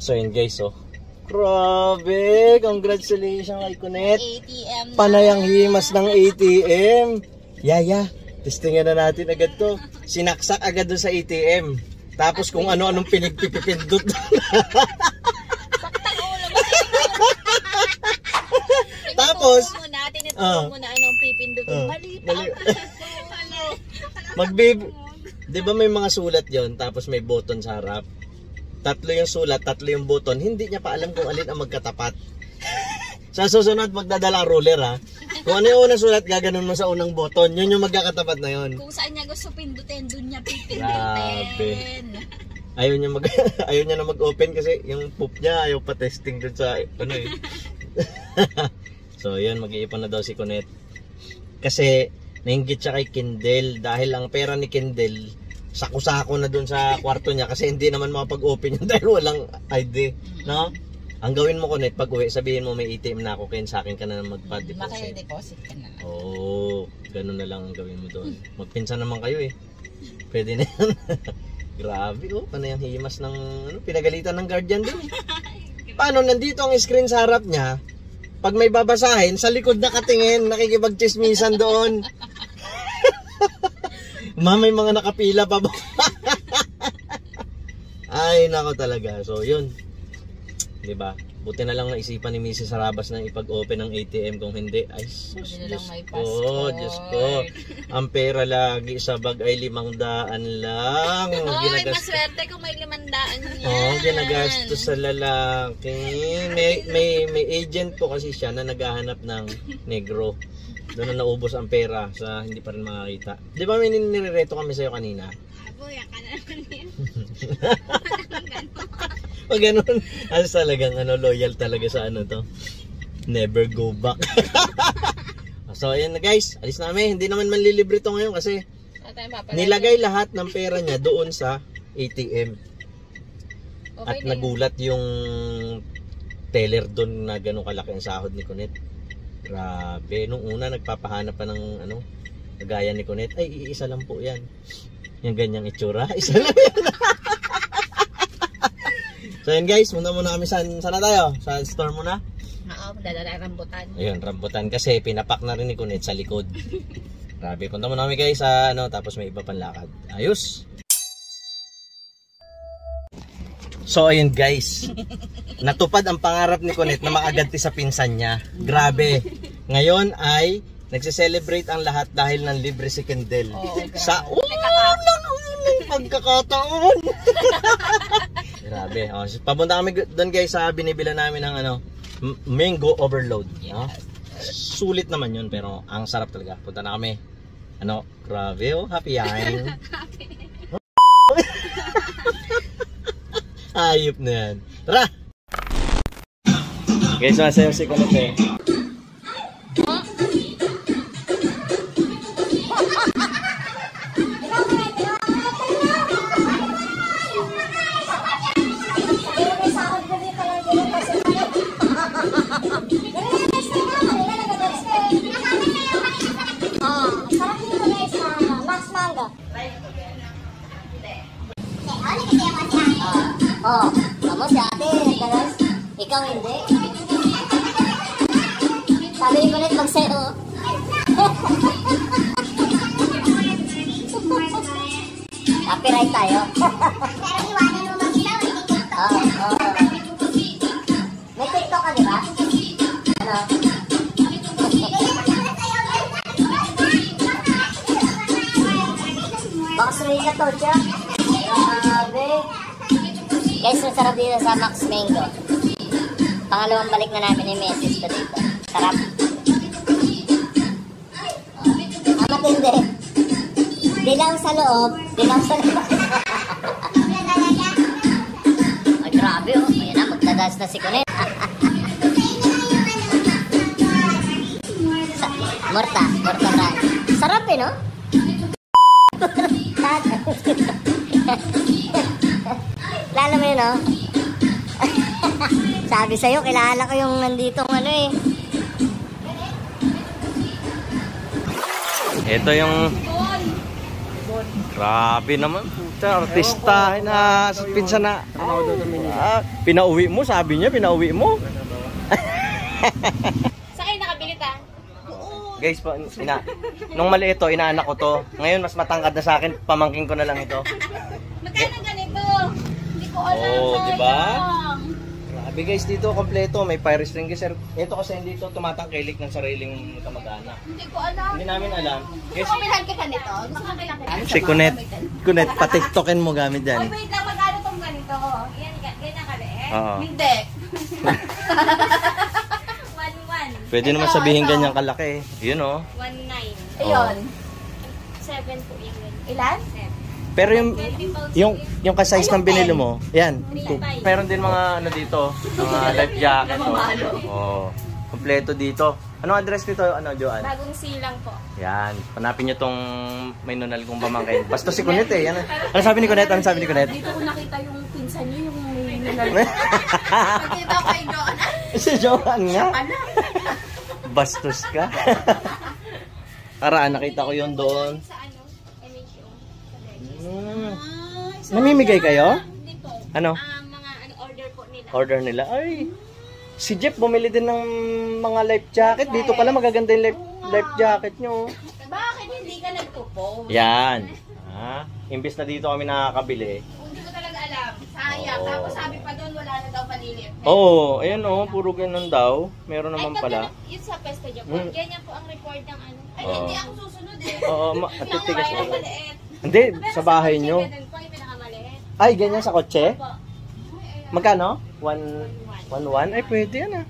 So yun guys, oh. Grabe! Congratulations kay Kunet. ATM na. Panayang himas ng ATM. Yaya, testingan na natin agad to. Sinaksak agad doon sa ATM. Tapos kung ano-anong pinagpipipindot. Saktang ulo mo. Tapos, tinuturo mo na anong pipindutin. Mali pa ang di ba may mga sulat yon, tapos may button sa harap? Tatlo yung sulat, tatlo yung button. Hindi niya pa alam kung alin ang magkatapat. Sa susunod, magdadala ruler ha. Kung ano yung unang sulat, gaganon mo sa unang button. Yun yung magkakatapat na yun. Kung saan niya gusto pindutin, dun niya pipindutin. Grabe. Ayaw niya na mag-open kasi yung poop niya ayaw pa testing dun sa ano eh. So yun, mag-iipon na daw si Kunet. Kasi nainggit siya kay Kindle dahil ang pera ni Kindle sako-sako na dun sa kwarto niya kasi hindi naman makapag-open yun dahil walang ID, no? Ang gawin mo, Kunet, pag uwi, sabihin mo may ATM na ako, kaya sa akin ka na magpa-deposit. Maka-deposit ka na lang. Oo, ganun na lang ang gawin mo doon. Magpinsan naman kayo eh. Pwede na yan. Grabe, oh, panayang himas ng pinagalitan ng guardian doon. Paano, nandito ang screen sa harap niya, pag may babasahin, sa likod nakatingin, nakikipag-chismisan doon. May mga nakapila pa ba? Ay, nako talaga. So, yun. Diba? Buti na lang naisipan ni Mrs. Sarabas na ipag-open ng ATM. Kung hindi, ay, Diyos ko, Diyos ko. Ang pera lagi sa bag ay 500 lang. Ay, maswerte kung may 500 yan. Oo, ginagastos sa lalaki. May agent po kasi siya na naghahanap ng negro. Doon na naubos ang pera sa hindi pa rin makakita. Di ba may nirereto kami sa'yo kanina? Aboy, ka na naman yun. Pag ganun, talagang loyal talaga sa to. Never go back. So ayan na guys, alis na kami. Hindi naman manlilibre to ngayon kasi nilagay lahat ng pera niya doon sa ATM. Okay, at nagulat yung teller doon na ganun kalaki ang sahod ni Kunet. Grabe, nung una nagpapahanap pa ng kagaya ni Kunet, ay iisa lang po yan. Yung ganyang itsura, isa lang yan. So yun guys, muna kami saan na tayo? Sa store muna? Oo, dadala rambutan. Ayun, rambutan kasi pinapak na rin ni Kunet sa likod. Grabe, punta muna kami guys sa tapos may iba pang lakad. Ayos! So ayun guys, natupad ang pangarap ni Kunet na makaganti sa pinsan niya. Grabe. Ngayon ay nagse-celebrate ang lahat dahil ng libre si Kindle. Sa pagkakataon. Grabe. Papunta kami doon guys sa binibila namin ng mango overload. Sulit naman yun pero ang sarap talaga. Punta na kami. Grabe happy yang. Ayop na yan. Tara! Guys, masayaw si Kunet eh. Kamu si ate, nagdalas. Ikaw hindi. Sabi ni Kunet magsayo. Copyright tayo. May TikTok ka, di ba? Box Rica to siya. Grabe. Guys, masarap dito sa Max Mango. Pangalawang balik na namin yung message ko dito. Sarap. Matindi. Dilaw sa loob, dilaw sa loob. Ay, grabe oh. Ayan na, magdadas na si Kunet. Morta brand. Sarap eh, no? Lalo mo yun, no? Sabi sa'yo, kilala ko yung nandito eh. Ito yung Grabe naman. Puta, artista na pinsan na. Pinauwi mo, sabi niya, pinauwi mo. Sa kayo nakabili ta? Guys, nung maliit to, inaanak ko to. Ngayon, mas matangkad na sa akin, pamangking ko na lang ito. Magkano ganito? Hindi ko alam. Oh, sayang. diba? Grabe guys, dito kompleto. May fire extinguisher. Ito kasi hindi ito tumatangkilik ng sariling kamag-anak. Hindi ko alam. Hindi namin alam. Gusto Guys, ko bilhan ka ganito? Gusto ko bilhan ka ganito? si Kunet, patiktokin mo gamit Oy, yan. wait lang. Magkano tong ganito? Yan, ganyan ka rin? Oo. Hindi. 1-1. Pwede naman sabihin ganyan kalaki. Yun oh. 1-9. Ayun. 7 po yung ganito. Ilan? 7. Pero yung ka-size ng binili mo, yan. Meron din mga ano dito, mga life jacket. Oh. Kompleto dito. Anong address dito, ano, Joanne? Bagong silang po. Yan. Hanapin nyo tong may nunal kong pamangkin. Basta si Kunet eh. Yan. Ano sabi ni Kunet? Ano sabi ni Kunet? Dito ko nakita yung pinsan niyo, yung may nunal. Pagkita ko kay Joanne. Si Joanne nga. Ano? Bastos ka. Karaan, nakita ko yun doon. Sa ano? MHO. Namimigay kayo? Hindi po. Ano? Mga order po nila. Order nila. Ay, si Jeff bumili din ng mga life jacket. Dito pala magaganda yung life jacket nyo. Bakit hindi ka nagpo-post? Yan. Imbis na dito kami nakakabili. Hindi ko talaga alam. Sayang. Oo. Tapos sabi pa doon, wala na daw paliliit. Oo, ayan o. Puro ganun daw. Meron naman pala. Yun sa Pesto Japan. Ganyan po ang record ng ano. Ay, Oo. hindi ako susunod eh. Oo, matitigas Yung na. maliit. Hindi, Pero sa bahay kotse, nyo. ganun po yung pinakamaliit. Ay, ganyan sa kotse? Opo. Magkano? 1.1? Ay, pwede yan ah.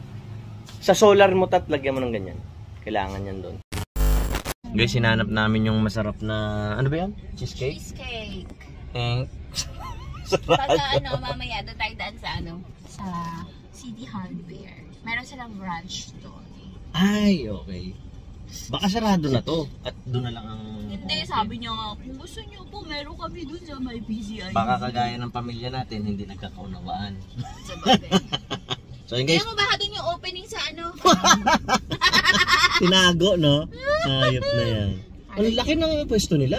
Sa solar mo lagyan mo ng ganyan. Kailangan yan doon. Guys, hinanap namin yung masarap na, ano ba yan? Cheesecake? Cheesecake. Sarado. Pagka mamaya doon tayo daan sa sa CD Hardware. Meron silang branch doon. Ay, okay. Baka sarado na to. At doon na lang ang... Hindi, sabi niya nga, kung gusto niyo po, meron kami doon sa may PCI. Baka kagaya ng pamilya natin, hindi nagkakaunawaan. Sa bagay. So yun guys, Kaya mo baka doon yung opening sa ano? tinago no? Hayop na yan. Ang laki ng pwesto nila.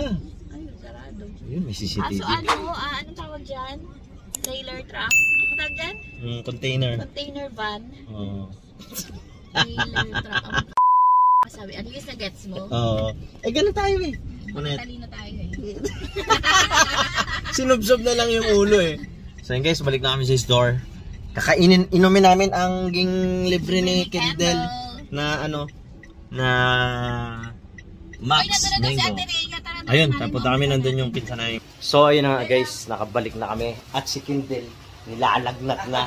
Ay, sarado. Ayun, may CCTV. Kaso anong tawag dyan? Trailer truck? Ano tawag dyan? Container. Container van. Oo. Trailer truck. Sabi, at least na-gets mo. Oo. Eh, ganun tayo eh. Kunet. Talino tayo eh. Sinubsob na lang yung ulo eh. So yun guys, balik na kami sa store. Inumin namin ang ging libre ni Kendall na ano, na Max Mango. Ayun, tapunta kami nandun yung pinsan na yun. So ayun na nga guys, nakabalik na kami. At si Kendall, nilalagnat na.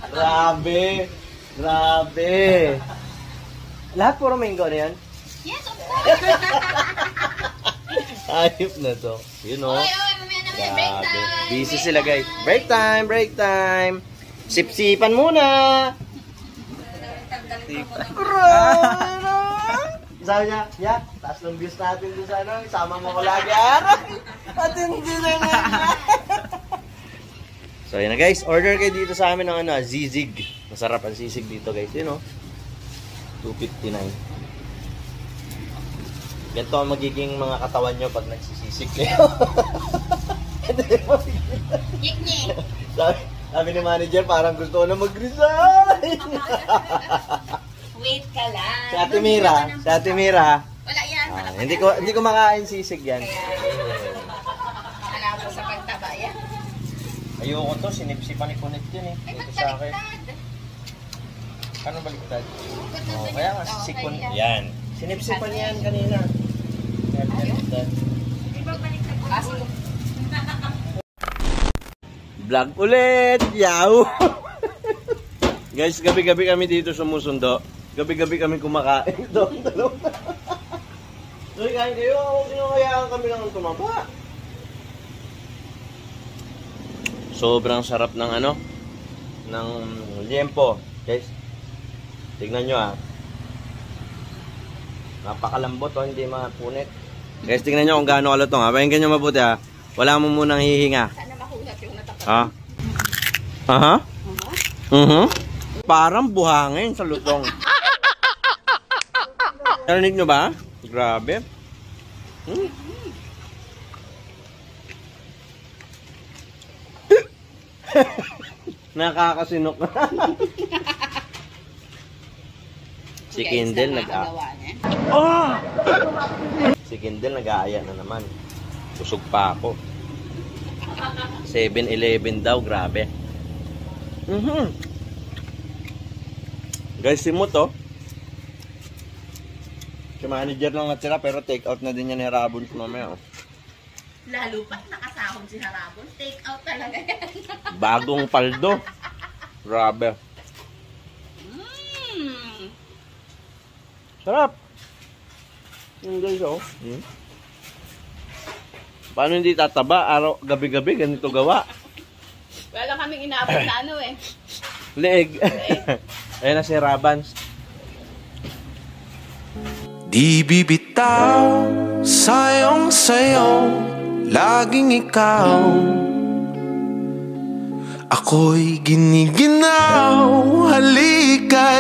Grabe! Grabe! Lahat puro mango na yan? Yes, of course! Ayop na to. You know. Oy, mamaya na kami, break time! Busy sila guys. Break time, break time. Sip-sipan muna. Sabi niya, ya, taas ng views natin doon sa ano, isama mo ko lagi. At hindi na nga. So yun na guys, order kayo dito sa amin ng ano, zizig. Masarap ang sisig dito guys, yun o. $2.59. Ganito ang magiging mga katawan nyo pag nagsisisig kayo. Yik-yik! Sabi ni manager, parang gusto ko na mag-resign. Wait ka lang. Si Ate Mira. Wala yan. Hindi ko makain sisig yan. Wala po sa pagtaba yan. Ayoko to, sinipsipan ni Kunet yun eh. Ay, Dito sa akin. baliktad. Ano baliktad? Oh, kaya nga si Kunet. Yan. Sinipsipan yan kanina. Kaya baliktad. Iba baliktad. Kasi Vlog ulit! Yaw! Guys, gabi-gabi kami dito sumusundo. Gabi-gabi kami kumakain. Doon, dalawa. So, kain kayo. Sinukayaan kami lang ng tumaba. Sobrang sarap ng ano, ng liempo. Guys, tignan nyo ah. Napakalambot oh, hindi mapunit. Guys, tignan nyo kung gaano kalutong ha. Pakinggan nyo mabuti ha. Wala mo munang hihinga. sana makulat yung natapat. Ha? Aha? Parang buhangin sa lutong. Narinig nyo ba? Grabe. Nakakasinok. Si Kindle Si Kindle nag-aaya na naman. Busog pa ako. 7-Eleven daw, grabe. Guys, si Muto. Si manager lang natira pero take out na din niya ni Rabon mamaya. Lalo pa, nakasahod si Harabon. Take out talaga yan. Bagong paldo. Grabe. Sarap. Yung guys, oh. Paano hindi tataba? Araw, gabi-gabi, ganito gawa. Wala kaming inaabot na ano eh. Leeg. Ayan na si Rabans. Di bibitaw, sayong sayo, laging ikaw. Ako'y giniginaw, halika